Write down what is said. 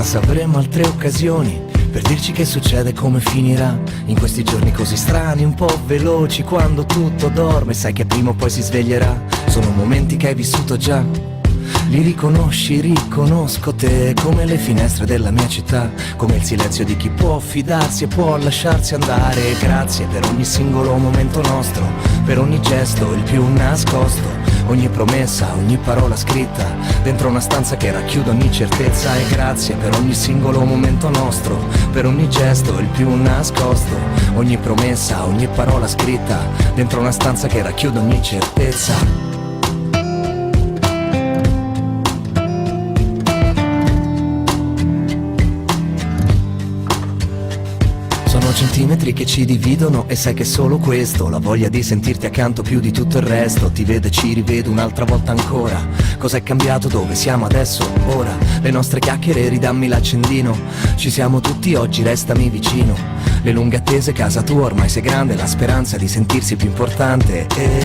Chissà se avremo altre occasioni per dirci che succede, come finirà in questi giorni così strani, un po' veloci, quando tutto dorme, sai che prima o poi si sveglierà. Sono momenti che hai vissuto già, li riconosci, riconosco te, come le finestre della mia città, come il silenzio di chi può fidarsi e può lasciarsi andare. Grazie per ogni singolo momento nostro, per ogni gesto, il più nascosto, ogni promessa, ogni parola scritta dentro una stanza che racchiude ogni certezza. E grazie per ogni singolo momento nostro, per ogni gesto, il più nascosto, ogni promessa, ogni parola scritta dentro una stanza che racchiude ogni certezza. Sono centimetri che ci dividono e sai che solo questo, la voglia di sentirti accanto più di tutto il resto. Ti vedo e ci rivedo un'altra volta ancora. Cos'è cambiato, dove siamo adesso, ora? Le nostre chiacchiere, ridammi l'accendino. Ci siamo tutti oggi, restami vicino. Le lunghe attese, casa tua ormai sei grande, la speranza di sentirsi più importante e...